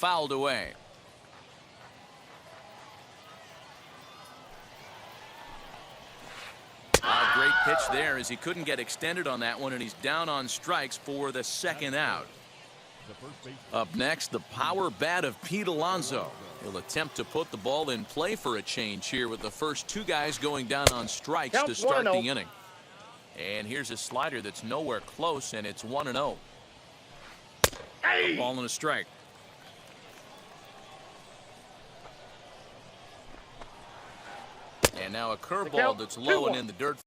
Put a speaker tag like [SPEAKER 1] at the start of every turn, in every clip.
[SPEAKER 1] fouled away. A great pitch there as he couldn't get extended on that one, and he's down on strikes for the second out. Up next, the power bat of Pete Alonso. He'll attempt to put the ball in play for a change here with the first two guys going down on strikes to start the inning. And here's a slider that's nowhere close, and it's 1-0. A ball and a strike. And now a curveball that's low and in the dirt.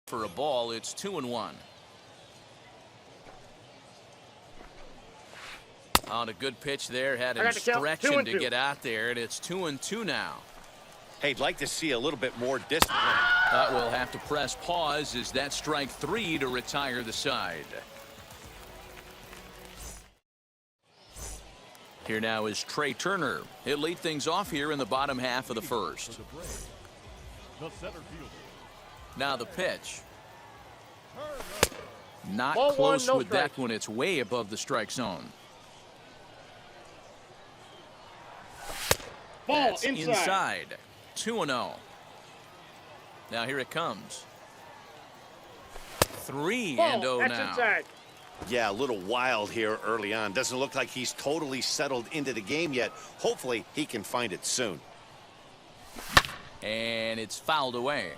[SPEAKER 1] For a ball, it's 2-1. On a good pitch there, had him stretching to get out there, and it's 2-2 now.
[SPEAKER 2] Hey, I'd like to see a little bit more discipline.
[SPEAKER 1] But we'll have to press pause as that strike 3 to retire the side. Here now is Trey Turner. He'll lead things off here in the bottom half of the first. Now the pitch. Not close with that one. It's way above the strike zone. That's inside. 2-0. Now here it comes. 3-0 now.
[SPEAKER 2] Yeah, a little wild here early on. Doesn't look like he's totally settled into the game yet. Hopefully he can find it soon.
[SPEAKER 1] And it's fouled away.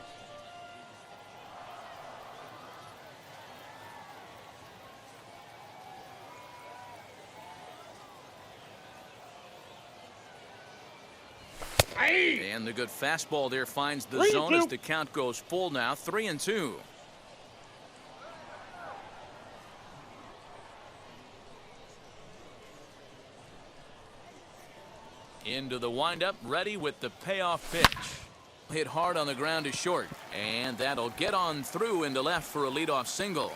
[SPEAKER 1] And the good fastball there finds the zone as the count goes full now. 3-2. Into the windup, ready with the payoff pitch. Hit hard on the ground to short, and that'll get on through into left for a leadoff single.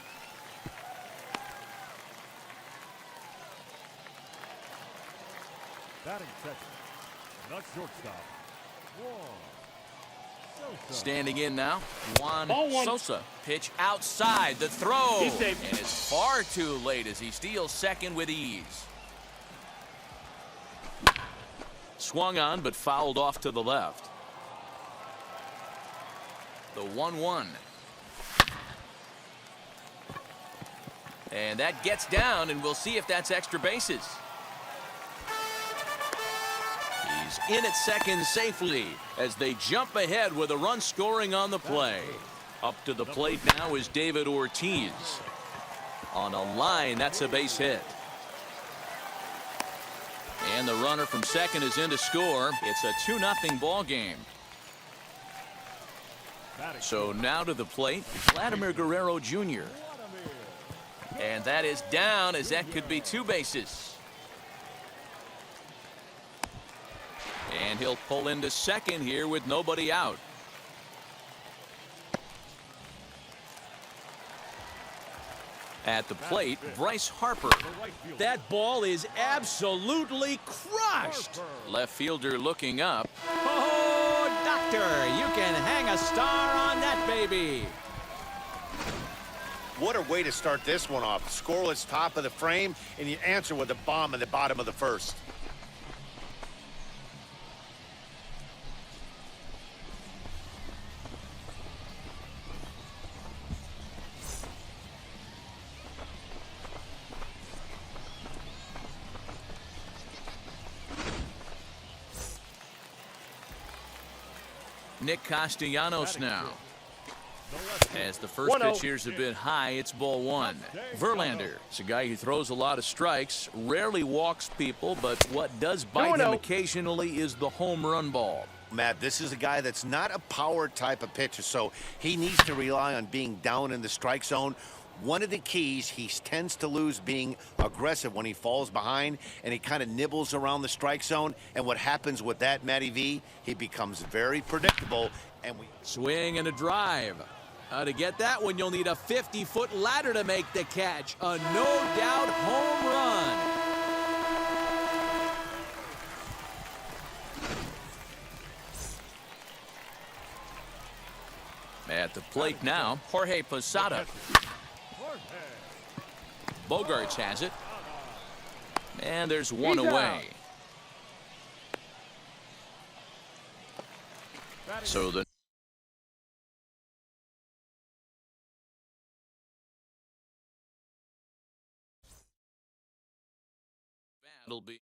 [SPEAKER 3] Batting second, not shortstop.
[SPEAKER 1] Standing in now, Juan Sosa. Pitch outside, the throw, and it's far too late as he steals second with ease. Swung on, but fouled off to the left. The 1-1. And that gets down, and we'll see if that's extra bases. He's in at second safely as they jump ahead with a run scoring on the play. Up to the plate now is David Ortiz. On a line, that's a base hit. And the runner from second is in to score. It's a 2-0 ball game. So now to the plate, Vladimir Guerrero Jr. And that is down as that could be 2 bases. And he'll pull into second here with nobody out. At the plate, Bryce Harper. That ball is absolutely crushed. Left fielder looking up.
[SPEAKER 4] Oh, doctor, you can hang a star on that baby.
[SPEAKER 2] What a way to start this one off. Scoreless top of the frame, and you answer with a bomb in the bottom of the first.
[SPEAKER 1] Nick Castellanos now. As the first pitch here's a bit high, it's ball 1. Verlander is a guy who throws a lot of strikes, rarely walks people, but what does bite him occasionally is the home run ball.
[SPEAKER 2] Matt, this is a guy that's not a power type of pitcher, so he needs to rely on being down in the strike zone One of the keys, he tends to lose being aggressive when he falls behind, and he kind of nibbles around the strike zone. And what happens with that, Matty V, he becomes very predictable. And we
[SPEAKER 4] Swing and a drive. To get that one, you'll need a 50-foot ladder to make the catch. A no-doubt home run.
[SPEAKER 1] At the plate now, Jorge Posada. Bogarts has it. And there's one away. So the bat'll be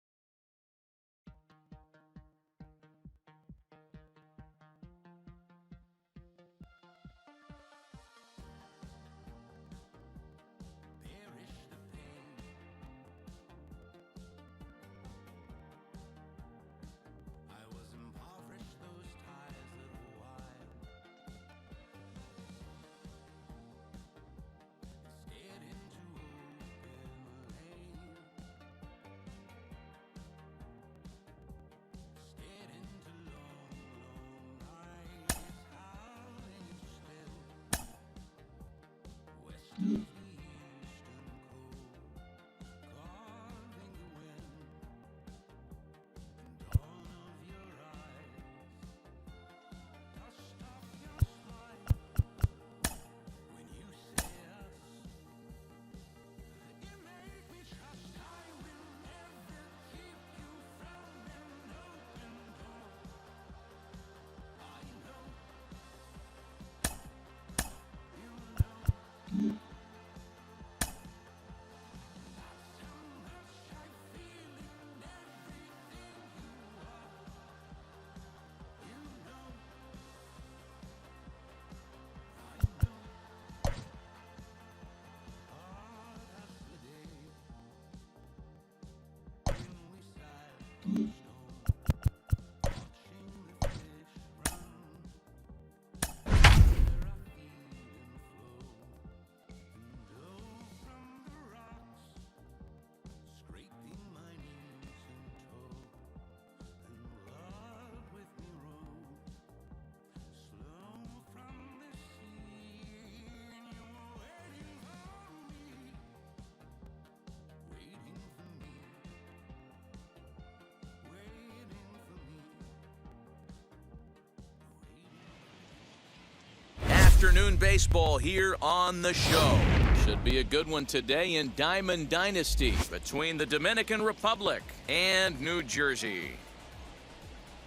[SPEAKER 1] afternoon baseball here on the show. Should be a good one today in Diamond Dynasty between the Dominican Republic and New Jersey.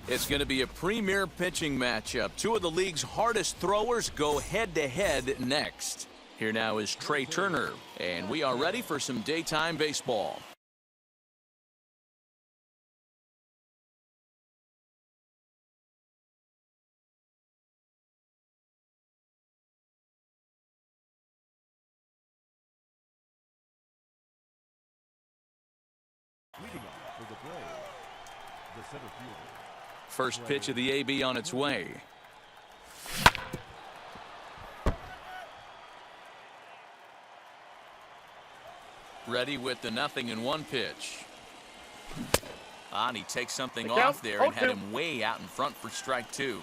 [SPEAKER 1] It's going to be a premier pitching matchup. Two of the league's hardest throwers go head-to-head next. Here now is Trey Turner, and we are ready for some daytime baseball.
[SPEAKER 3] Leading off for the Braves, the center fielder.
[SPEAKER 1] First pitch of the AB on its way. Ready with the 0-1 pitch. And he takes something off there and had him way out in front for strike two.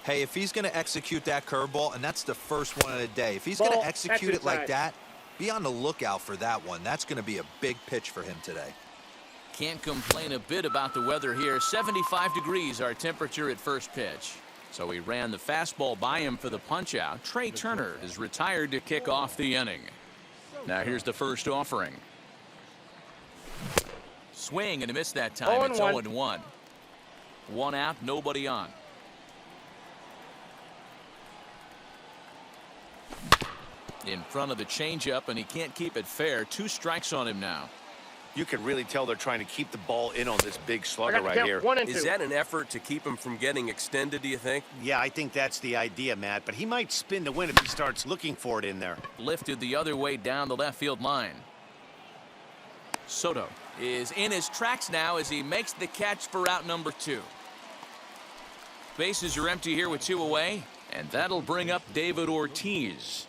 [SPEAKER 5] Hey, if he's going to execute that curveball, and that's the first one of the day, if he's going to execute it like that, be on the lookout for that one. That's going to be a big pitch for him today.
[SPEAKER 1] Can't complain a bit about the weather here. 75 degrees our temperature at first pitch. So he ran the fastball by him for the punch out. Trey Turner is retired to kick off the inning. Now here's the first offering. Swing and a miss that time. It's 0-1. One out, nobody on. In front of the changeup, and he can't keep it fair. 2 strikes on him now.
[SPEAKER 2] You can really tell they're trying to keep the ball in on this big slugger right here.
[SPEAKER 6] Is that an effort to keep him from getting extended, do you think?
[SPEAKER 2] Yeah, I think that's the idea, Matt, but he might spin to win if he starts looking for it in there.
[SPEAKER 1] Lifted the other way down the left field line. Soto is in his tracks now as he makes the catch for out number 2. Bases are empty here with 2 away, and that'll bring up David Ortiz.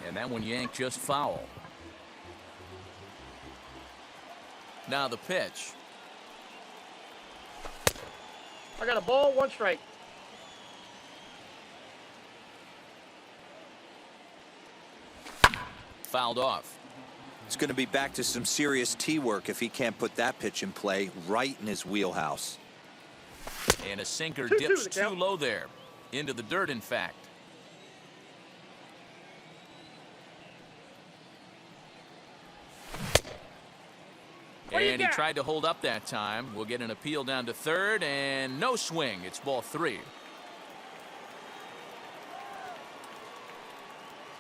[SPEAKER 1] And that one yanked just foul. Now the pitch.
[SPEAKER 7] I got a ball, 1 strike.
[SPEAKER 1] Fouled off.
[SPEAKER 5] It's going to be back to some serious tee work if he can't put that pitch in play right in his wheelhouse.
[SPEAKER 1] And a sinker
[SPEAKER 7] 2-2
[SPEAKER 1] dips
[SPEAKER 7] the
[SPEAKER 1] too
[SPEAKER 7] count.
[SPEAKER 1] low there. Into the dirt, in fact. And he tried to hold up that time. We'll get an appeal down to third, and no swing. It's ball 3.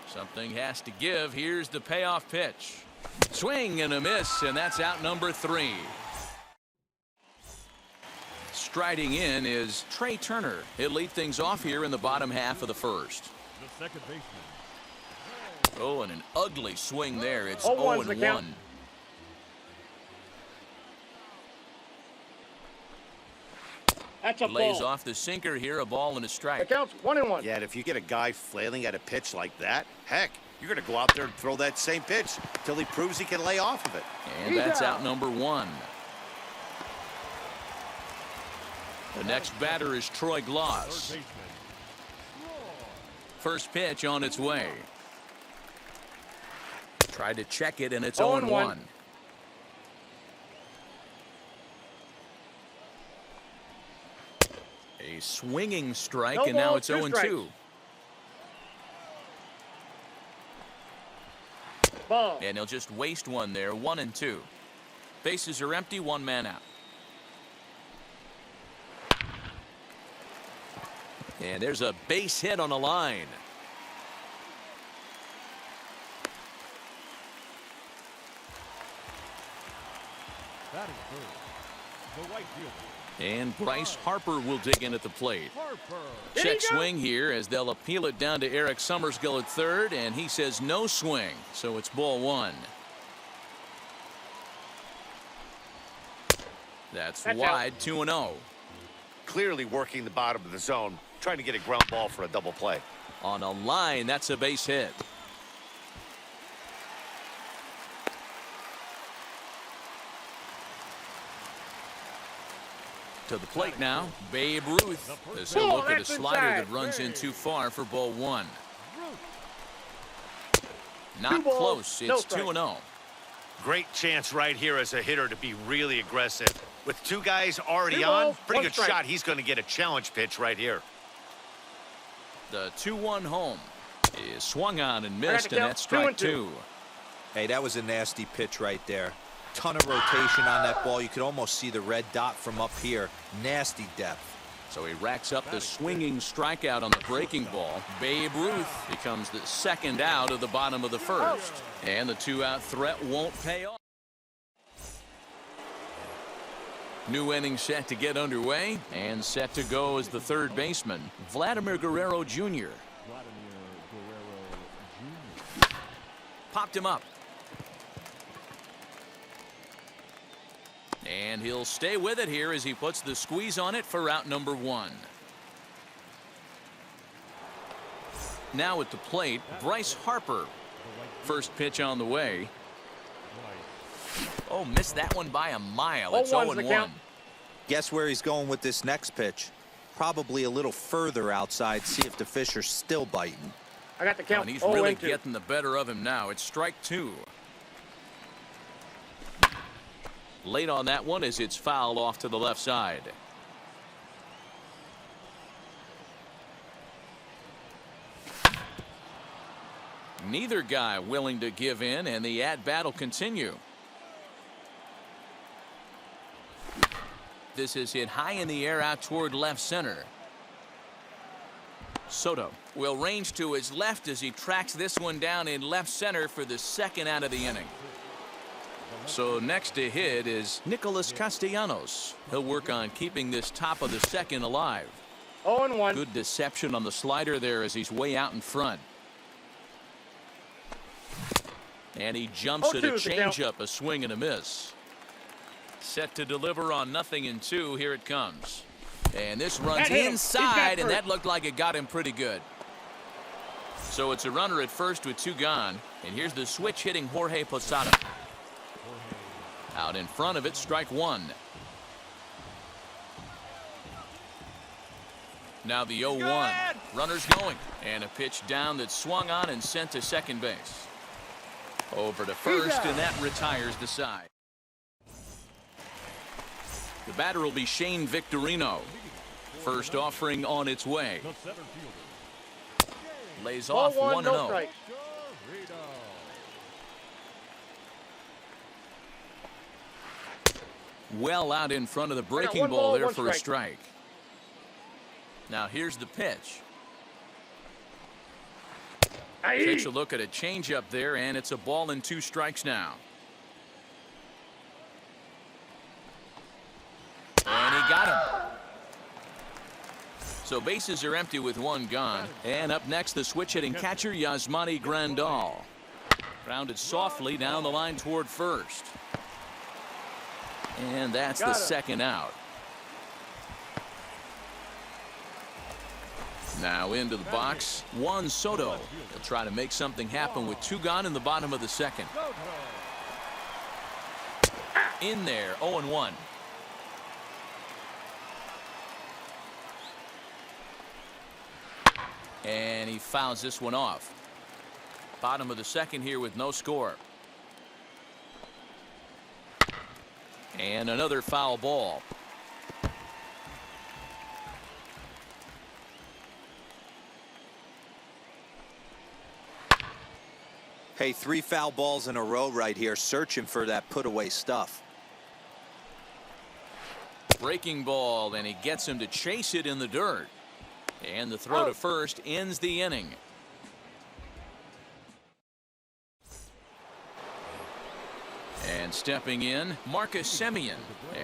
[SPEAKER 1] Something has to give. Here's the payoff pitch. Swing and a miss, and that's out number 3. Striding in is Trey Turner. He'll lead things off here in the bottom half of the first.
[SPEAKER 3] The second baseman.
[SPEAKER 1] Oh, and an ugly swing there. It's
[SPEAKER 7] 0-1's the
[SPEAKER 1] 0-1.
[SPEAKER 7] count. That's a
[SPEAKER 1] Lays
[SPEAKER 7] ball.
[SPEAKER 1] off the sinker here, a ball and a
[SPEAKER 7] The
[SPEAKER 1] strike.
[SPEAKER 7] count's 1-1.
[SPEAKER 2] Yeah, and if you get a guy flailing at a pitch like that, heck, you're going to go out there and throw that same pitch till he proves he can lay off of it.
[SPEAKER 1] And that's out number 1. The next batter is Troy
[SPEAKER 3] Third
[SPEAKER 1] Gloss.
[SPEAKER 3] baseman.
[SPEAKER 1] First pitch on its way. Tried to check it, and it's
[SPEAKER 7] 0-1.
[SPEAKER 1] 0-1. A swinging strike,
[SPEAKER 7] No
[SPEAKER 1] and now
[SPEAKER 7] ball,
[SPEAKER 1] it's
[SPEAKER 7] 2
[SPEAKER 1] 0-2.
[SPEAKER 7] strikes. Ball.
[SPEAKER 1] And he'll just waste one there, 1-2. Bases are empty, 1 man out. And there's a base hit on a line.
[SPEAKER 3] Batting third. The right fielder.
[SPEAKER 1] And Bryce Harper will dig in at the plate.
[SPEAKER 3] Harper.
[SPEAKER 1] Check swing here as they'll appeal it down to Eric Summersgill at third, and he says no swing, so it's ball 1. That's wide, 2-0.
[SPEAKER 2] Clearly working the bottom of the zone, trying to get a ground ball for a double play.
[SPEAKER 1] On a line, that's a base hit. To the plate now, Babe Ruth. As he'll look at a slider that runs in too far for ball 1. Not close. It's 2-0.
[SPEAKER 2] Great chance right here as a hitter to be really aggressive. With 2 guys already
[SPEAKER 7] 2
[SPEAKER 2] on,
[SPEAKER 7] balls,
[SPEAKER 2] pretty
[SPEAKER 7] 1
[SPEAKER 2] good
[SPEAKER 7] strike.
[SPEAKER 2] shot. He's going to get a challenge pitch right here.
[SPEAKER 1] The 2-1 home is swung on and
[SPEAKER 7] got
[SPEAKER 1] missed,
[SPEAKER 7] the
[SPEAKER 1] and
[SPEAKER 7] count,
[SPEAKER 1] that's strike
[SPEAKER 7] 2-2.
[SPEAKER 1] 2.
[SPEAKER 5] Hey, that was a nasty pitch right there. Ton of rotation on that ball. You could almost see the red dot from up here. Nasty depth.
[SPEAKER 1] So he racks up the swinging strikeout on the breaking ball. Babe Ruth becomes the second out of the bottom of the first. And the 2-out threat won't pay off. New inning set to get underway, and set to go is the third baseman, Vladimir Guerrero Jr.
[SPEAKER 3] Vladimir Guerrero Jr.
[SPEAKER 1] Popped him up. And he'll stay with it here as he puts the squeeze on it for out number 1. Now at the plate, Bryce Harper. First pitch on the way. Oh, missed that one by a mile. It's
[SPEAKER 7] 0-1's the
[SPEAKER 1] 0-1.
[SPEAKER 7] count.
[SPEAKER 5] Guess where he's going with this next pitch? Probably a little further outside. See if the fish are still biting.
[SPEAKER 7] I got the count.
[SPEAKER 1] And he's really
[SPEAKER 7] 0-2.
[SPEAKER 1] getting the better of him now. It's strike 2. Late on that one as it's fouled off to the left side. Neither guy willing to give in, and the at-bat will continue. This is hit high in the air out toward left center. Soto will range to his left as he tracks this one down in left center for the second out of the inning. So next to hit is Nicholas Castellanos. He'll work on keeping this top of the second alive.
[SPEAKER 7] 0-1.
[SPEAKER 1] Good deception on the slider there as he's way out in front. And he jumps at a
[SPEAKER 7] 0-2 is the count.
[SPEAKER 1] changeup, a swing and a miss. Set to deliver on 0-2. Here it comes. And this runs
[SPEAKER 7] That hit him. He's got
[SPEAKER 1] inside, and
[SPEAKER 7] first.
[SPEAKER 1] that looked like it got him pretty good. So it's a runner at first with 2 gone. And here's the switch hitting Jorge Posada. Out in front of it, strike 1. Now the 0-1. Runners going. And a pitch down that swung on and sent to second base. Over to first, and that retires the side. The batter will be Shane Victorino. First offering on its way.
[SPEAKER 3] The center fielder.
[SPEAKER 1] Lays
[SPEAKER 7] Ball
[SPEAKER 1] off
[SPEAKER 7] 1,
[SPEAKER 1] 1-0.
[SPEAKER 7] no strikes.
[SPEAKER 1] Well out in front of the breaking
[SPEAKER 7] 1
[SPEAKER 1] ball
[SPEAKER 7] ball,
[SPEAKER 1] there
[SPEAKER 7] 1
[SPEAKER 1] for a
[SPEAKER 7] strike.
[SPEAKER 1] strike. Now here's the pitch. Takes a look at a changeup there, and it's a ball and 2 strikes now. And he got him. So bases are empty with 1 gone. And up next, the switch hitting catcher Yasmani Grandal. Grounded softly down the line toward first. And that's the second out. Now into the box, Juan Soto. He'll try to make something happen with 2 gone in the bottom of the second. In there, 0-1. And he fouls this one off. Bottom of the second here with no score. And another foul ball.
[SPEAKER 5] Hey, 3 foul balls in a row right here, searching for that put away stuff.
[SPEAKER 1] Breaking ball, and he gets him to chase it in the dirt. And the throw to first ends the inning. And stepping in, Marcus Semien,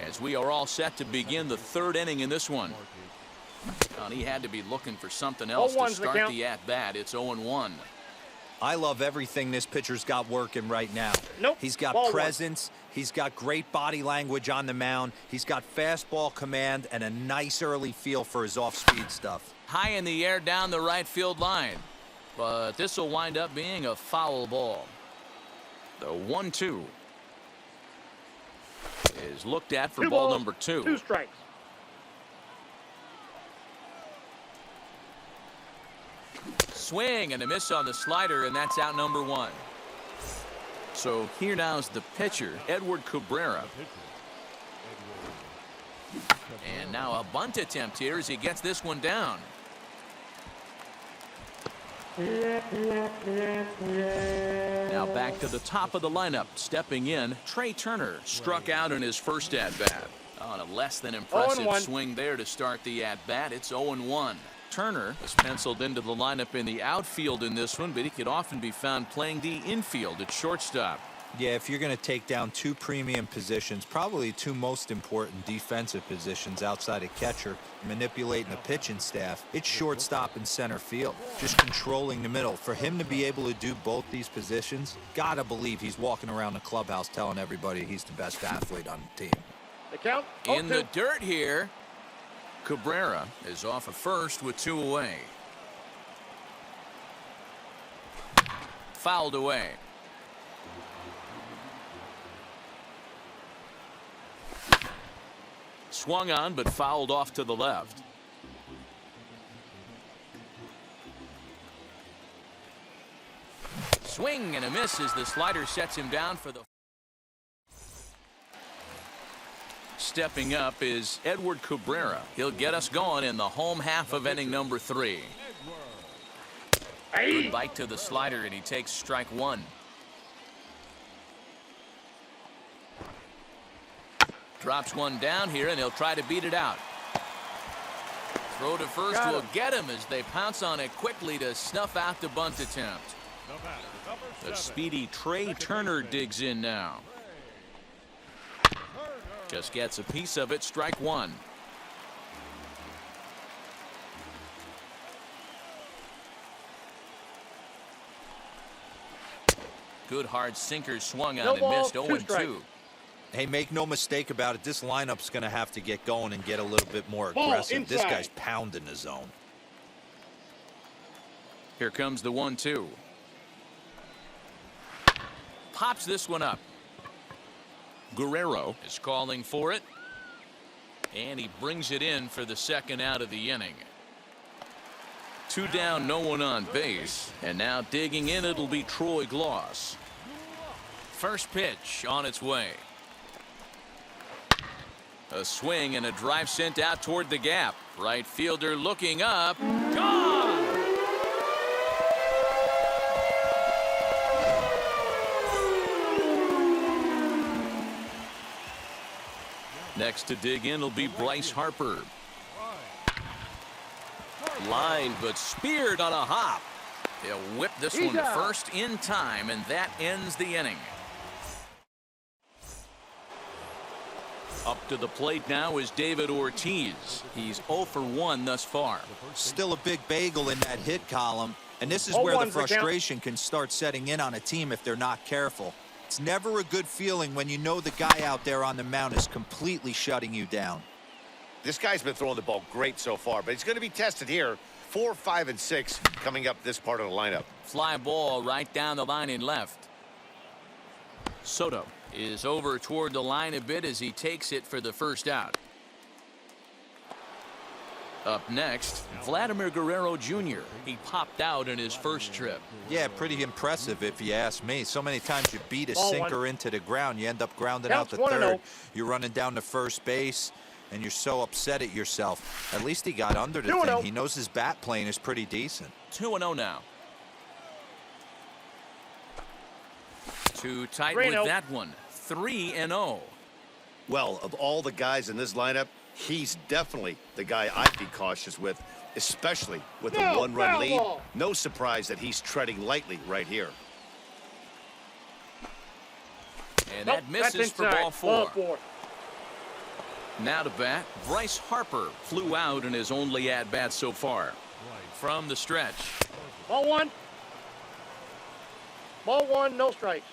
[SPEAKER 1] as we are all set to begin the 3rd inning in this one. And he had to be looking for something else to start the at-bat. It's 0-1.
[SPEAKER 5] I love everything this pitcher's got working right now.
[SPEAKER 7] Nope.
[SPEAKER 5] He's got
[SPEAKER 7] Ball
[SPEAKER 5] presence. He's got great body language on the mound. He's got fastball command and a nice early feel for his off-speed stuff.
[SPEAKER 1] High in the air down the right field line. But this will wind up being a foul ball. The 1-2 is looked at for ball number 2.
[SPEAKER 7] 2 strikes.
[SPEAKER 1] Swing and a miss on the slider, and that's out number 1. So here now's the pitcher, Edward Cabrera. And now a bunt attempt here as he gets this one down. Now back to the top of the lineup. Stepping in, Trey Turner struck out in his first at-bat. On a less than impressive
[SPEAKER 7] 0-1.
[SPEAKER 1] swing there to start the at-bat. It's 0-1. Turner is penciled into the lineup in the outfield in this one, but he could often be found playing the infield at shortstop.
[SPEAKER 5] Yeah, if you're going to take down 2 premium positions, probably 2 most important defensive positions outside of catcher, manipulating the pitching staff, it's shortstop and center field, just controlling the middle. For him to be able to do both these positions, gotta believe he's walking around the clubhouse telling everybody he's the best athlete on the team.
[SPEAKER 7] The count.
[SPEAKER 1] In the dirt here, Cabrera is off at first with 2 away. Fouled away. Swung on, but fouled off to the left. Swing and a miss as the slider sets him down for the. Stepping up is Edward Cabrera. He'll get us going in the home half of inning number 3. Good bite to the slider, and he takes strike 1. Drops one down here, and he'll try to beat it out. Throw to first will get him as they pounce on it quickly to snuff out the bunt attempt. The speedy Trey Turner digs in now. Just gets a piece of it, strike 1. Good hard sinker swung on and missed. 0-2.
[SPEAKER 5] Hey, make no mistake about it, this lineup's going to have to get going and get a little bit more aggressive. This guy's pounding the zone.
[SPEAKER 1] Here comes the 1-2. Pops this one up. Guerrero is calling for it. And he brings it in for the second out of the inning. 2 down, no one on base. And now digging in, it'll be Troy Gloss. First pitch on its way. A swing and a drive sent out toward the gap. Right fielder looking up. Gone! Next to dig in will be Bryce Harper. Lined but speared on a hop. He'll whip this one to first in time, and that ends the inning. Up to the plate now is David Ortiz. He's 0 for 1 thus far.
[SPEAKER 5] Still a big bagel in that hit column, and this is where the frustration can start setting in on a team if they're not careful. It's never a good feeling when you know the guy out there on the mound is completely shutting you down.
[SPEAKER 2] This guy's been throwing the ball great so far, but he's going to be tested here. 4, 5, and 6 coming up this part of the lineup.
[SPEAKER 1] Fly ball right down the line in left. Soto is over toward the line a bit as he takes it for the first out. Up next, Vladimir Guerrero Jr. He popped out in his first trip.
[SPEAKER 5] Yeah, pretty impressive if you ask me. So many times you beat a sinker into the ground, you end up grounding out the third. You're running down to first base, and you're so upset at yourself. At least he got under the thing. He knows his bat playing is pretty decent.
[SPEAKER 1] 2-0 now. Too tight with that one. 3-0.
[SPEAKER 2] Well, of all the guys in this lineup, he's definitely the guy I'd be cautious with, especially with a 1-run lead. No surprise that he's treading lightly right here.
[SPEAKER 1] And that misses for ball 4. Now to bat, Bryce Harper flew out in his only at-bat so far. From the stretch.
[SPEAKER 7] Ball 1. Ball 1, no strikes.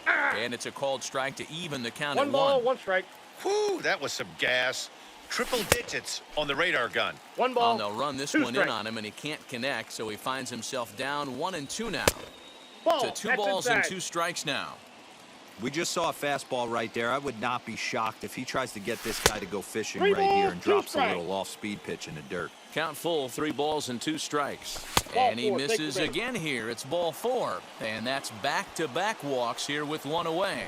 [SPEAKER 1] And it's a called strike to even the count at
[SPEAKER 7] 1 ball, 1 strike.
[SPEAKER 2] Whew, that was some gas. Triple digits on the radar gun.
[SPEAKER 7] 1 ball.
[SPEAKER 1] And they'll run this one in on him, and he can't connect, so he finds himself down 1-2 now. To 2 balls and 2 strikes now.
[SPEAKER 5] We just saw a fastball right there. I would not be shocked if he tries to get this guy to go fishing right here and drops a little off-speed pitch in the dirt.
[SPEAKER 1] Count full, 3 balls and 2 strikes. And he misses again here. It's ball 4. And that's back-to-back walks here with 1 away.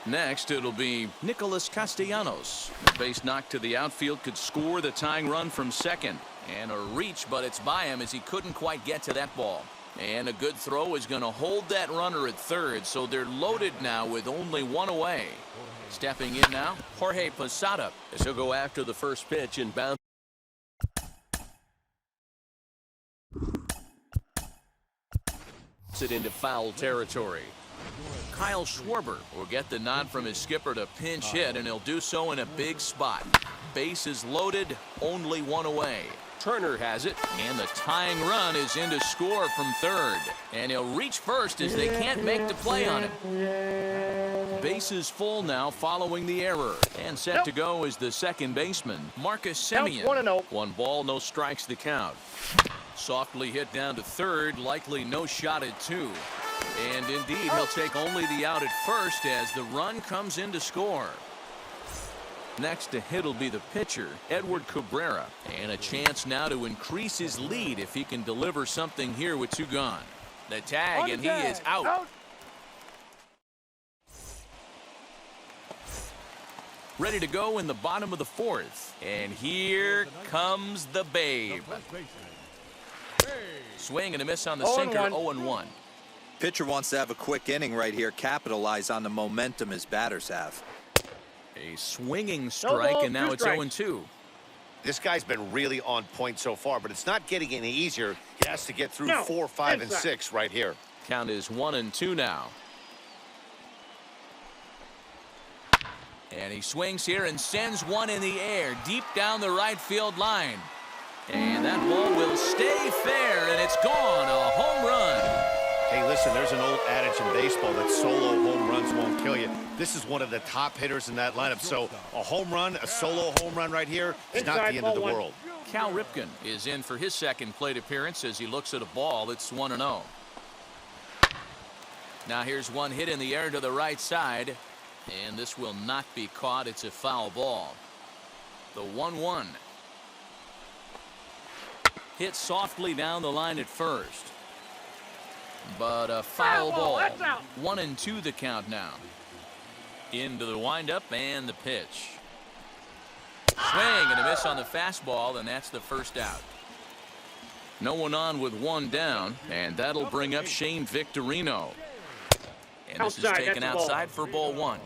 [SPEAKER 1] Next, it'll be Nicholas Castellanos. A base knock to the outfield could score the tying run from second. And a reach, but it's by him as he couldn't quite get to that ball. And a good throw is going to hold that runner at third, so they're loaded now with only 1 away. Stepping in now, Jorge Posada, as he'll go after the first pitch and bounce it into foul territory. Kyle Schwarber will get the nod from his skipper to pinch hit, and he'll do so in a big spot. Bases loaded, only 1 away. Turner has it, and the tying run is in to score from third. And he'll reach first as they can't make the play on him. Bases full now following the error. And set to go is the second baseman, Marcus Semien.
[SPEAKER 7] 1-0.
[SPEAKER 1] 1 ball, no strikes the count. Softly hit down to third, likely no shot at 2. And indeed, he'll take only the out at first as the run comes in to score. Next to hit will be the pitcher, Edward Cabrera. And a chance now to increase his lead if he can deliver something here with 2 gone. The tag, and he is out. Ready to go in the bottom of the 4th. And here comes the Babe. Swing and a miss on the sinker, 0-1.
[SPEAKER 5] Pitcher wants to have a quick inning right here, capitalize on the momentum his batters have.
[SPEAKER 1] A swinging strike, and now it's 0-2.
[SPEAKER 2] This guy's been really on point so far, but it's not getting any easier. He has to get through 4, 5, and 6 right here.
[SPEAKER 1] Count is 1-2 now. And he swings here and sends one in the air deep down the right field line. And that ball will stay fair, and it's gone. A home run.
[SPEAKER 2] Hey, listen, there's an old adage in baseball that solo home runs won't kill you. This is one of the top hitters in that lineup. So a home run, a solo home run right here is not the end of the world.
[SPEAKER 1] Cal Ripken is in for his second plate appearance as he looks at a ball that's 1-0. Now here's one hit in the air to the right side, and this will not be caught. It's a foul ball. The 1-1. Hit softly down the line at first, but a foul ball.
[SPEAKER 7] That's out.
[SPEAKER 1] 1-2 the count now. Into the windup and the pitch. Swing and a miss on the fastball, and that's the first out. No one on with one down, and that'll bring up Shane Victorino. And this is
[SPEAKER 7] Outside,
[SPEAKER 1] taken
[SPEAKER 7] that's a ball.
[SPEAKER 1] outside for ball 1.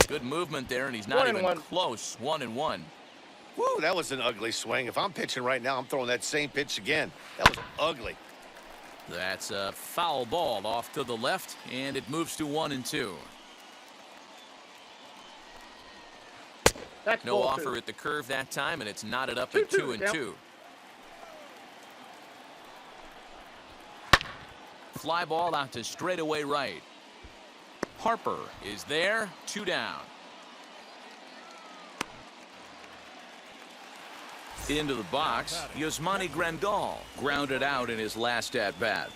[SPEAKER 1] Good movement there, and he's not even
[SPEAKER 7] 1-1.
[SPEAKER 1] close. 1-1.
[SPEAKER 2] Woo, that was an ugly swing. If I'm pitching right now, I'm throwing that same pitch again. That was ugly.
[SPEAKER 1] That's a foul ball off to the left, and it moves to 1-2.
[SPEAKER 7] That's
[SPEAKER 1] No
[SPEAKER 7] ball
[SPEAKER 1] offer
[SPEAKER 7] 2.
[SPEAKER 1] at the curve that time, and it's knotted up at
[SPEAKER 7] 2-2,
[SPEAKER 1] 2-2. Fly ball out to straightaway right. Harper is there, 2 down. Into the box, Yasmani Grandal grounded out in his last at-bat.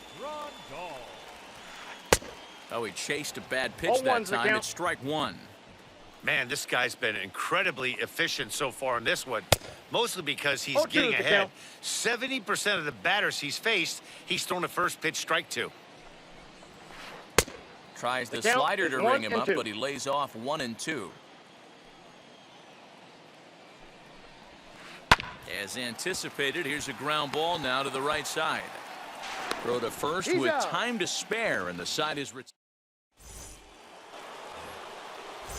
[SPEAKER 1] Oh, he chased a bad pitch
[SPEAKER 7] Ball
[SPEAKER 1] that
[SPEAKER 7] 1's the
[SPEAKER 1] time.
[SPEAKER 7] count.
[SPEAKER 1] It's strike 1.
[SPEAKER 2] Man, this guy's been incredibly efficient so far in this one, mostly because he's
[SPEAKER 7] 0-2
[SPEAKER 2] getting
[SPEAKER 7] is the
[SPEAKER 2] ahead.
[SPEAKER 7] count.
[SPEAKER 2] 70% of the batters he's faced, he's thrown a first pitch strike to.
[SPEAKER 1] Tries the
[SPEAKER 7] The count
[SPEAKER 1] slider
[SPEAKER 7] is
[SPEAKER 1] to
[SPEAKER 7] 1
[SPEAKER 1] ring him
[SPEAKER 7] and
[SPEAKER 1] up,
[SPEAKER 7] 2.
[SPEAKER 1] but he lays off 1-2. As anticipated, here's a ground ball now to the right side. Throw to first
[SPEAKER 7] He's
[SPEAKER 1] with
[SPEAKER 7] out.
[SPEAKER 1] time to spare, and the side is retired.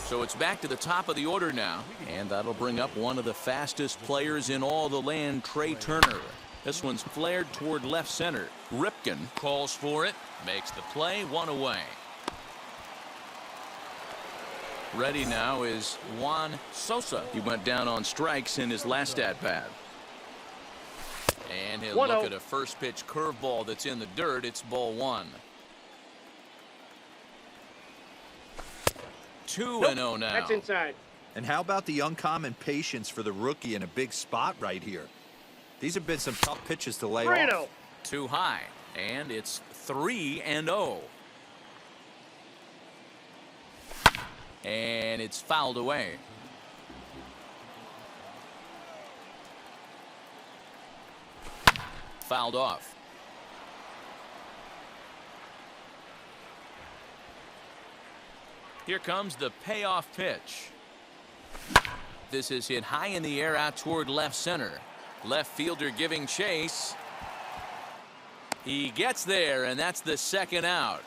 [SPEAKER 1] So it's back to the top of the order now, and that'll bring up one of the fastest players in all the land, Trey Turner. This one's flared toward left center. Ripken calls for it, makes the play, 1 away. Ready now is Juan Sosa. He went down on strikes in his last at-bat. And he'll
[SPEAKER 7] 1-0.
[SPEAKER 1] look at a first pitch curveball that's in the dirt. It's ball 1. 2-0 now.
[SPEAKER 7] That's inside.
[SPEAKER 5] And how about the uncommon patience for the rookie in a big spot right here? These have been some tough pitches to lay
[SPEAKER 7] 3-0.
[SPEAKER 5] off.
[SPEAKER 1] Too high, and it's 3-0. And it's fouled away. Fouled off. Here comes the payoff pitch. This is hit high in the air out toward left center. Left fielder giving chase. He gets there, and that's the second out.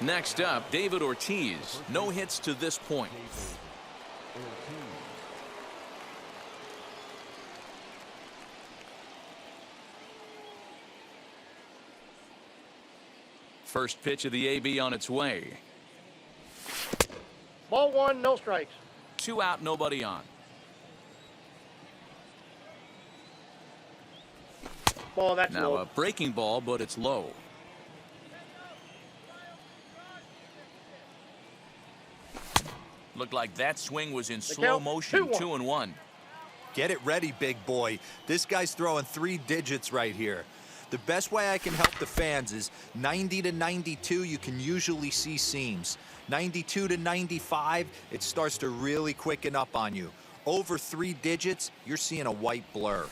[SPEAKER 1] Next up, David Ortiz. No hits to this point. First pitch of the AB on its way.
[SPEAKER 7] Ball 1, no strikes.
[SPEAKER 1] 2 out, nobody on.
[SPEAKER 7] Ball, that's
[SPEAKER 1] Now
[SPEAKER 7] low.
[SPEAKER 1] a breaking ball, but it's low. Looked like that swing was in slow
[SPEAKER 7] count,
[SPEAKER 1] motion.
[SPEAKER 7] 2-1.
[SPEAKER 1] 2-1.
[SPEAKER 5] Get it ready, big boy. This guy's throwing 3 digits right here. The best way I can help the fans is 90 to 92, you can usually see seams. 92 to 95, it starts to really quicken up on you. Over 3 digits, you're seeing a white blur.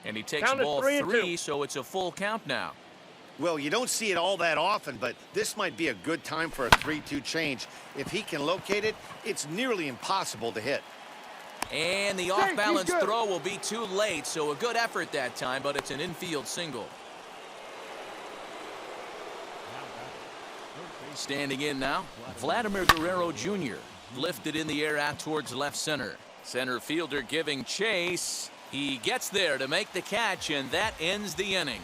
[SPEAKER 1] And he takes
[SPEAKER 7] Count is
[SPEAKER 1] ball
[SPEAKER 7] 3-2.
[SPEAKER 1] 3, so it's a full count now.
[SPEAKER 2] Well, you don't see it all that often, but this might be a good time for a 3-2 change. If he can locate it, it's nearly impossible to hit.
[SPEAKER 1] And the
[SPEAKER 7] he's
[SPEAKER 1] off-balance
[SPEAKER 7] good.
[SPEAKER 1] throw will be too late, so a good effort that time, but it's an infield single. Standing in now, Vladimir Guerrero Jr. lifted in the air out towards left center. Center fielder giving chase. He gets there to make the catch, and that ends the inning.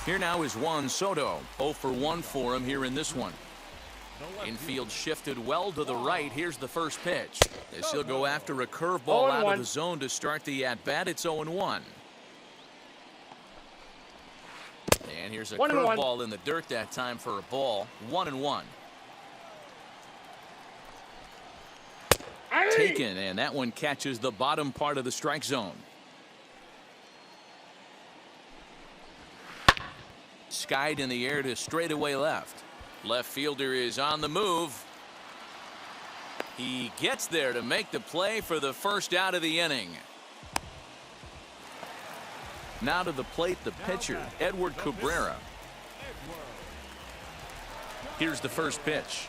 [SPEAKER 1] Here now is Juan Soto. 0 for 1 for him here in this one. Infield shifted well to the right. Here's the first pitch. As he'll go after a curveball out of the zone to start the at-bat. It's 0-1. And here's a curveball in the dirt that time for a ball. 1-1. Taken, and that one catches the bottom part of the strike zone. Skied in the air to straightaway left. Left fielder is on the move. He gets there to make the play for the first out of the inning. Now to the plate, the pitcher, Edward Cabrera. Here's the first pitch.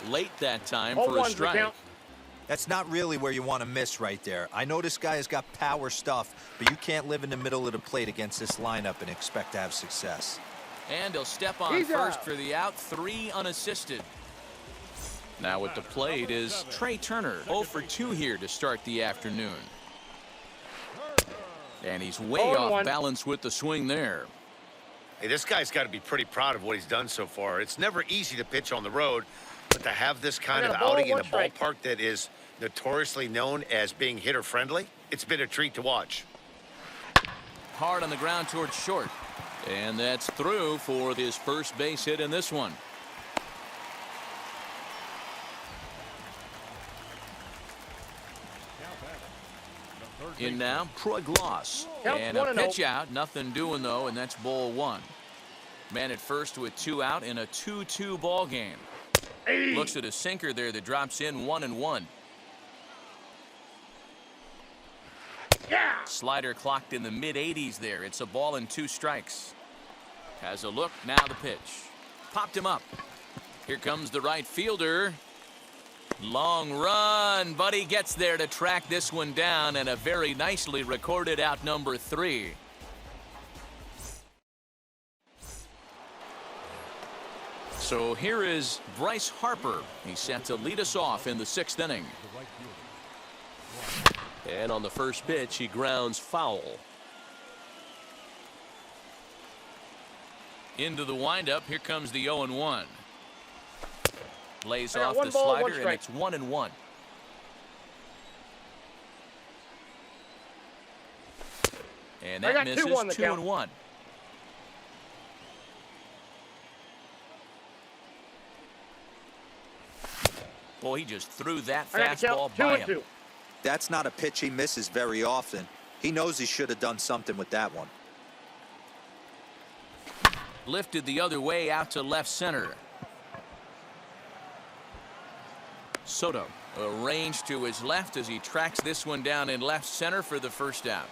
[SPEAKER 1] Late that time for a strike.
[SPEAKER 5] That's not really where you want to miss right there. I know this guy has got power stuff, but you can't live in the middle of the plate against this lineup and expect to have success.
[SPEAKER 1] And he'll step on first for the out. 3 unassisted. Now at the plate is Trey Turner. 0 for 2 here to start the afternoon. And he's way off balance with the swing there.
[SPEAKER 2] Hey, this guy's got to be pretty proud of what he's done so far. It's never easy to pitch on the road, but to have this kind of outing in a ballpark that is notoriously known as being hitter-friendly, it's been a treat to watch.
[SPEAKER 1] Hard on the ground towards short. And that's through for his first base hit in this one. In now, Troy Gloss. And a pitch out. Nothing doing, though, and that's ball 1. Man at first with 2 out in a 2-2 ball game. Looks at a sinker there that drops in 1-1. Slider clocked in the mid-80s there. It's a ball and 2 strikes. Has a look. Now the pitch. Popped him up. Here comes the right fielder. Long run, but he gets there to track this one down, and a very nicely recorded out number 3. So here is Bryce Harper. He's set to lead us off in the 6th inning.
[SPEAKER 6] And on the first pitch, he grounds foul.
[SPEAKER 1] Into the windup. Here comes the 0-1. Lays off the slider, and it's 1-1. And that misses. 2-1. Boy, he just threw that fastball by him.
[SPEAKER 5] That's not a pitch he misses very often. He knows he should have done something with that one.
[SPEAKER 1] Lifted the other way out to left center. Soto arranged to his left as he tracks this one down in left center for the first out.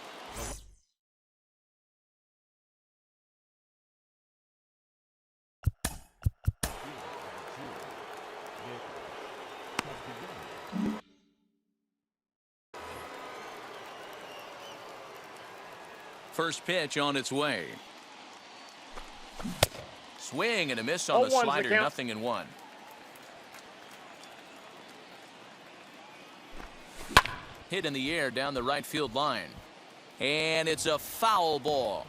[SPEAKER 1] First pitch on its way. Swing and a miss on the slider. 0-1. Hit in the air down the right field line. And it's a foul ball.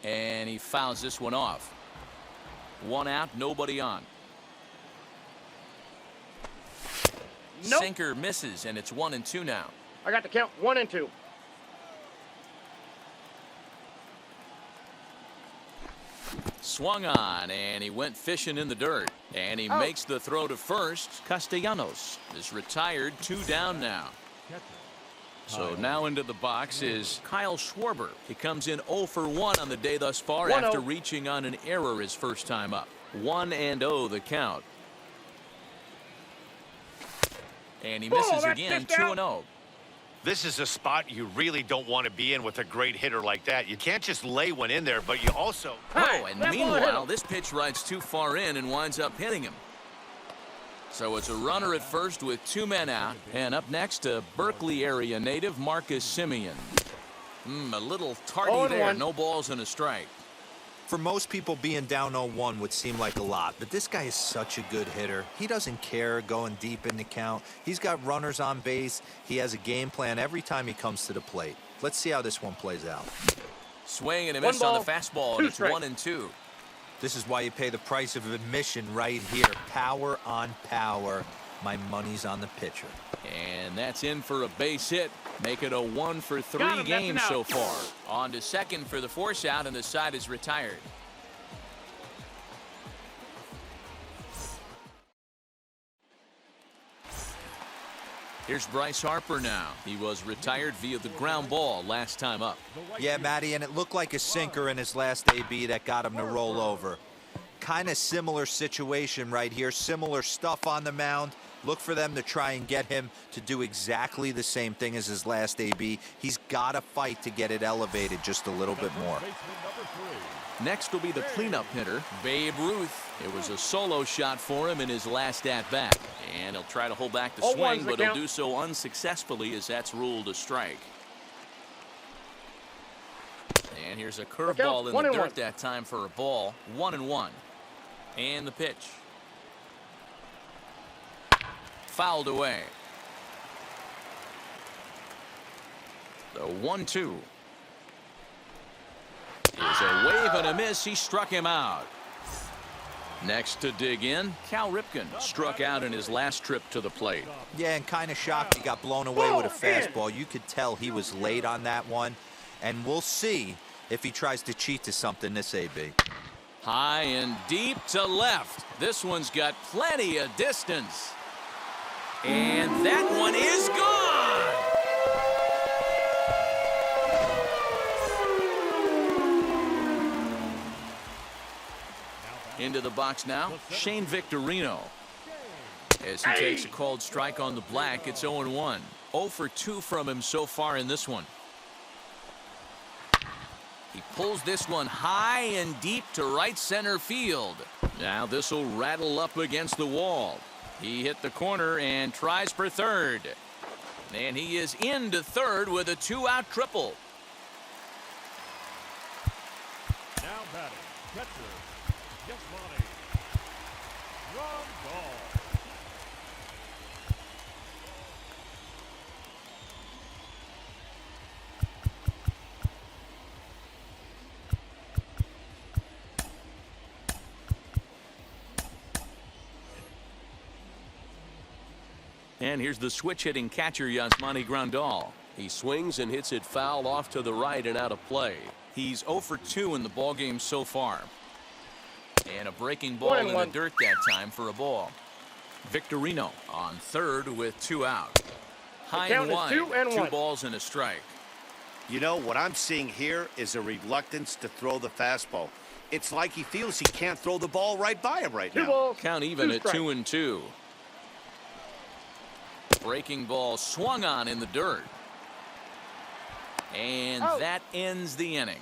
[SPEAKER 1] And he fouls this one off. 1 out, nobody on.
[SPEAKER 7] Nope.
[SPEAKER 1] Sinker misses, and it's 1-2 now.
[SPEAKER 7] I got the count. 1-2.
[SPEAKER 1] Swung on, and he went fishing in the dirt. And he makes the throw to first. Castellanos is retired. 2 down now. So now into the box is Kyle Schwarber. He comes in 0 for 1 on the day thus far after reaching on an error his first time up. 1-0 the count. And he misses again. 2-0.
[SPEAKER 2] This is a spot you really don't want to be in with a great hitter like that. You can't just lay one in there, but you also...
[SPEAKER 1] Oh, and meanwhile, this pitch rides too far in and winds up hitting him. So it's a runner at first with 2 men out. And up next, a Berkeley area native, Marcus Simeon. A little tardy there. No balls and a strike.
[SPEAKER 5] For most people, being down 0-1 would seem like a lot, but this guy is such a good hitter. He doesn't care going deep in the count. He's got runners on base. He has a game plan every time he comes to the plate. Let's see how this one plays out.
[SPEAKER 1] Swing and a
[SPEAKER 7] One
[SPEAKER 1] miss on the
[SPEAKER 7] ball,
[SPEAKER 1] fastball,
[SPEAKER 7] two
[SPEAKER 1] and it's
[SPEAKER 7] strikes.
[SPEAKER 1] 1-2.
[SPEAKER 5] This is why you pay the price of admission right here. Power on power. My money's on the pitcher.
[SPEAKER 4] And that's in for a base hit. Make it a 1-for-3
[SPEAKER 7] Got him, that's
[SPEAKER 4] game
[SPEAKER 7] an out.
[SPEAKER 4] so far.
[SPEAKER 1] On to second for the force out, and the side is retired. Here's Bryce Harper now. He was retired via the ground ball last time up.
[SPEAKER 5] Yeah, Matty, and it looked like a sinker in his last AB that got him to roll over. Kind of similar situation right here. Similar stuff on the mound. Look for them to try and get him to do exactly the same thing as his last AB. He's got to fight to get it elevated just a little bit more.
[SPEAKER 4] Next will be the cleanup hitter, Babe Ruth. It was a solo shot for him in his last at-bat.
[SPEAKER 1] And he'll try to hold back the
[SPEAKER 7] 0-1's
[SPEAKER 1] swing,
[SPEAKER 7] the
[SPEAKER 1] but he'll
[SPEAKER 7] count.
[SPEAKER 1] do so unsuccessfully as that's ruled a strike. And here's a curveball in the
[SPEAKER 7] 1-1.
[SPEAKER 1] dirt that time for a ball. 1-1. And the pitch. Fouled away. The 1-2. Is a wave and a miss. He struck him out. Next to dig in, Cal Ripken struck out in his last trip to the plate.
[SPEAKER 5] Yeah, and kind of shocked he got blown away with a fastball. You could tell he was late on that one. And we'll see if he tries to cheat to something this AB.
[SPEAKER 1] High and deep to left. This one's got plenty of distance. And that one is gone. Into the box now, Shane Victorino. As he takes a called strike on the black, it's 0-1. 0 for 2 from him so far in this one. He pulls this one high and deep to right center field. Now this will rattle up against the wall. He hit the corner and tries for third. And he is into third with a 2-out triple.
[SPEAKER 3] Now batting, catcher, Yasmani. Rondon.
[SPEAKER 1] And here's the switch-hitting catcher, Yasmani Grandal.
[SPEAKER 6] He swings and hits it foul off to the right and out of play.
[SPEAKER 1] He's 0 for 2 in the ballgame so far. And a breaking ball in the
[SPEAKER 7] 1-1.
[SPEAKER 1] dirt that time for a ball. Victorino on third with 2 out. High
[SPEAKER 7] count
[SPEAKER 1] and
[SPEAKER 7] is
[SPEAKER 1] wide,
[SPEAKER 7] 2-1.
[SPEAKER 1] 2 balls and a strike.
[SPEAKER 2] You know, what I'm seeing here is a reluctance to throw the fastball. It's like he feels he can't throw the ball right by him right
[SPEAKER 7] 2
[SPEAKER 2] now.
[SPEAKER 7] balls.
[SPEAKER 1] Count even
[SPEAKER 7] 2
[SPEAKER 1] at
[SPEAKER 7] strikes.
[SPEAKER 1] 2-2. Breaking ball swung on in the dirt. And
[SPEAKER 7] Out.
[SPEAKER 1] that ends the inning.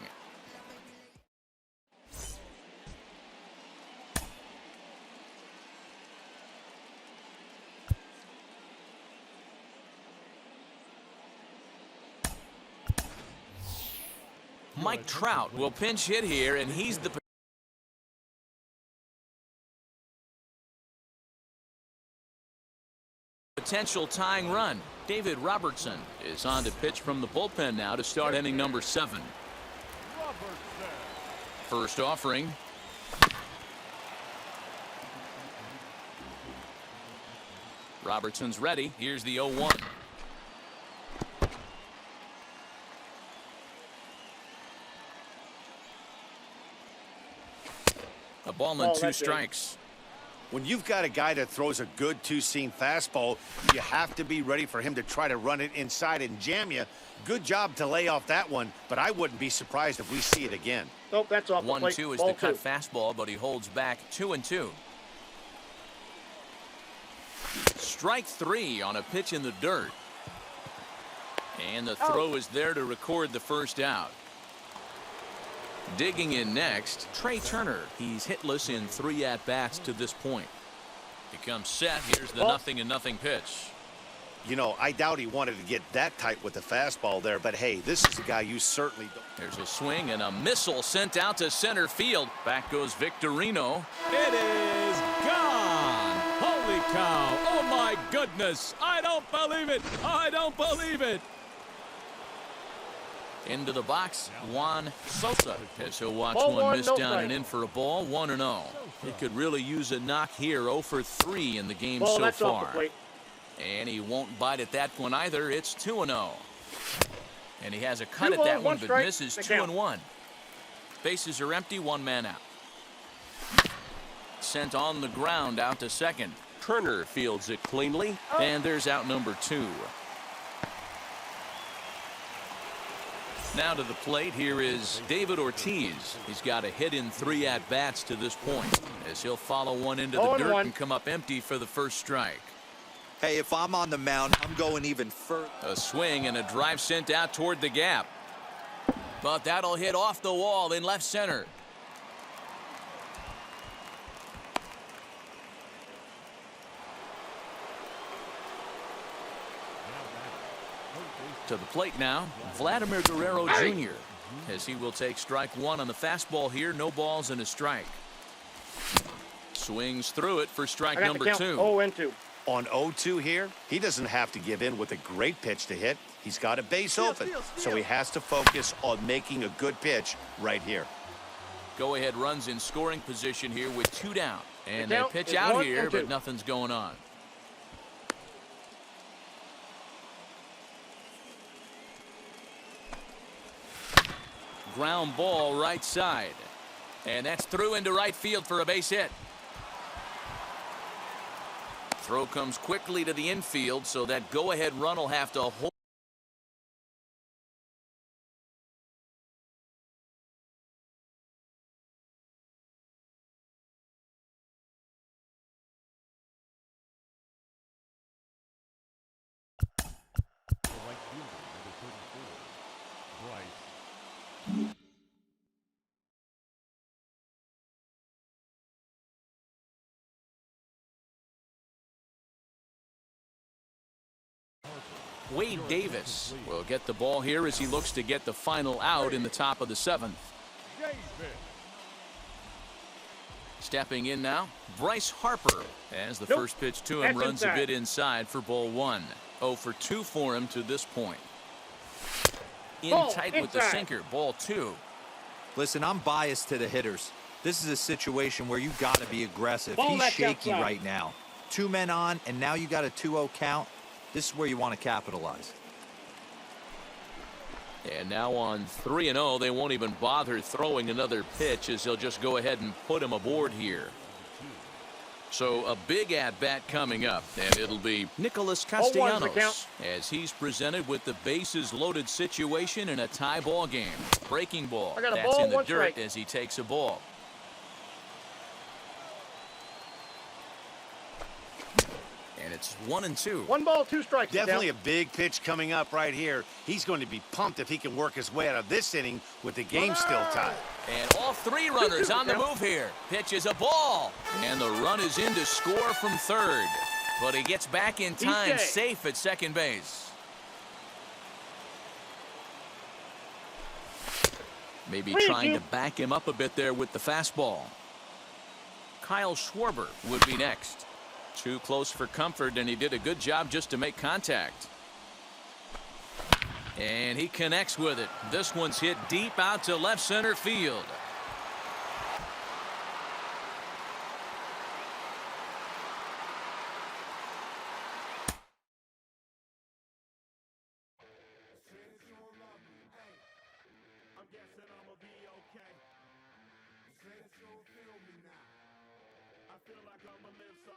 [SPEAKER 1] Mike Trout will pinch hit here, and he's the potential tying run. David Robertson is on to pitch from the bullpen now to start inning number 7. First offering. Robertson's ready. Here's the 0-1. A ball and
[SPEAKER 7] Oh,
[SPEAKER 1] 2
[SPEAKER 7] that's it.
[SPEAKER 1] strikes.
[SPEAKER 2] When you've got a guy that throws a good two-seam fastball, you have to be ready for him to try to run it inside and jam you. Good job to lay off that one, but I wouldn't be surprised if we see it again.
[SPEAKER 7] Nope, that's off the plate.
[SPEAKER 1] 1-2 is
[SPEAKER 7] Ball
[SPEAKER 1] the cut
[SPEAKER 7] 2.
[SPEAKER 1] fastball, but he holds back 2-2. Strike 3 on a pitch in the dirt. And the throw is there to record the first out. Digging in next, Trey Turner. He's hitless in 3 at-bats to this point. He comes set. Here's the 0-0 pitch.
[SPEAKER 2] You know, I doubt he wanted to get that tight with the fastball there, but hey, this is a guy you certainly don't.
[SPEAKER 1] There's a swing and a missile sent out to center field. Back goes Victorino.
[SPEAKER 4] It is gone. Holy cow. Oh, my goodness. I don't believe it. I don't believe it.
[SPEAKER 1] Into the box, Juan Sosa, as he'll watch
[SPEAKER 7] Ball
[SPEAKER 1] one
[SPEAKER 7] one,
[SPEAKER 1] miss
[SPEAKER 7] no
[SPEAKER 1] down
[SPEAKER 7] strike.
[SPEAKER 1] and in for a ball, 1-0. He could really use a knock here, 0 for 3 in the game
[SPEAKER 7] Ball,
[SPEAKER 1] so
[SPEAKER 7] that's off
[SPEAKER 1] far.
[SPEAKER 7] the plate.
[SPEAKER 1] And he won't bite at that one either. It's 2-0. And he has a cut
[SPEAKER 7] Two
[SPEAKER 1] at that
[SPEAKER 7] balls,
[SPEAKER 1] one,
[SPEAKER 7] one
[SPEAKER 1] but
[SPEAKER 7] strike,
[SPEAKER 1] misses
[SPEAKER 7] the
[SPEAKER 1] 2-1. Bases are empty, 1 man out. Sent on the ground out to second.
[SPEAKER 6] Turner fields it cleanly.
[SPEAKER 1] And there's out number 2. Now to the plate, here is David Ortiz. He's got a hit in 3 at-bats to this point, as he'll follow one into the dirt
[SPEAKER 7] 0-1.
[SPEAKER 1] and come up empty for the first strike.
[SPEAKER 5] Hey, if I'm on the mound, I'm going even further.
[SPEAKER 1] A swing and a drive sent out toward the gap. But that'll hit off the wall in left center. To the plate now, Vladimir Guerrero Jr., as he will take strike 1 on the fastball here. No balls and a strike. Swings through it for strike
[SPEAKER 7] I got
[SPEAKER 1] number
[SPEAKER 7] the count.
[SPEAKER 1] 2.
[SPEAKER 7] 0-2.
[SPEAKER 2] On 0-2 here, he doesn't have to give in with a great pitch to hit. He's got a base open, so he has to focus on making a good pitch right here.
[SPEAKER 1] Go ahead runs in scoring position here with 2 down. And
[SPEAKER 7] The
[SPEAKER 1] they
[SPEAKER 7] count
[SPEAKER 1] pitch
[SPEAKER 7] is
[SPEAKER 1] out
[SPEAKER 7] 1
[SPEAKER 1] here,
[SPEAKER 7] and
[SPEAKER 1] but
[SPEAKER 7] 2.
[SPEAKER 1] nothing's going on. Ground ball right side. And that's through into right field for a base hit. Throw comes quickly to the infield, so that go-ahead run will have to hold.
[SPEAKER 3] The right fielder, number 34, Bryce.
[SPEAKER 1] Wade Davis will get the ball here as he looks to get the final out in the top of the 7th.
[SPEAKER 3] Davis.
[SPEAKER 1] Stepping in now, Bryce Harper, as the
[SPEAKER 7] Nope.
[SPEAKER 1] first pitch to him
[SPEAKER 7] That's
[SPEAKER 1] runs a
[SPEAKER 7] inside.
[SPEAKER 1] bit inside for ball 1. 0 for 2 for him to this point. In
[SPEAKER 7] Ball
[SPEAKER 1] tight with the
[SPEAKER 7] inside.
[SPEAKER 1] sinker, ball 2.
[SPEAKER 5] Listen, I'm biased to the hitters. This is a situation where you got to be aggressive.
[SPEAKER 7] Ball
[SPEAKER 5] He's
[SPEAKER 7] that's
[SPEAKER 5] shaky
[SPEAKER 7] outside.
[SPEAKER 5] right now. 2 men on, and now you got a 2-0 count. This is where you want to capitalize.
[SPEAKER 1] And now on 3-0, they won't even bother throwing another pitch, as they'll just go ahead and put him aboard here. So a big at-bat coming up, and it'll be Nicholas
[SPEAKER 7] 0-1's the
[SPEAKER 1] Castellanos,
[SPEAKER 7] count.
[SPEAKER 1] as he's presented with the bases-loaded situation in a tie ball game. Breaking ball,
[SPEAKER 7] I got a
[SPEAKER 1] that's
[SPEAKER 7] ball,
[SPEAKER 1] in the
[SPEAKER 7] 1
[SPEAKER 1] dirt
[SPEAKER 7] strike.
[SPEAKER 1] as he takes a ball. And it's 1-2.
[SPEAKER 7] 1 ball, 2 strikes. the
[SPEAKER 2] Definitely a
[SPEAKER 7] count.
[SPEAKER 2] big pitch coming up right here. He's going to be pumped if he can work his way out of this inning with the game still tied.
[SPEAKER 1] And all 3 runners on the move here. Pitch is a ball. And the run is in to score from third. But he gets back in time, safe at second base. Maybe
[SPEAKER 7] Please,
[SPEAKER 1] trying
[SPEAKER 7] you.
[SPEAKER 1] to back him up a bit there with the fastball. Kyle Schwarber would be next. Too close for comfort, and he did a good job just to make contact. And he connects with it. This one's hit deep out to left center field.
[SPEAKER 3] I feel like I'ma live so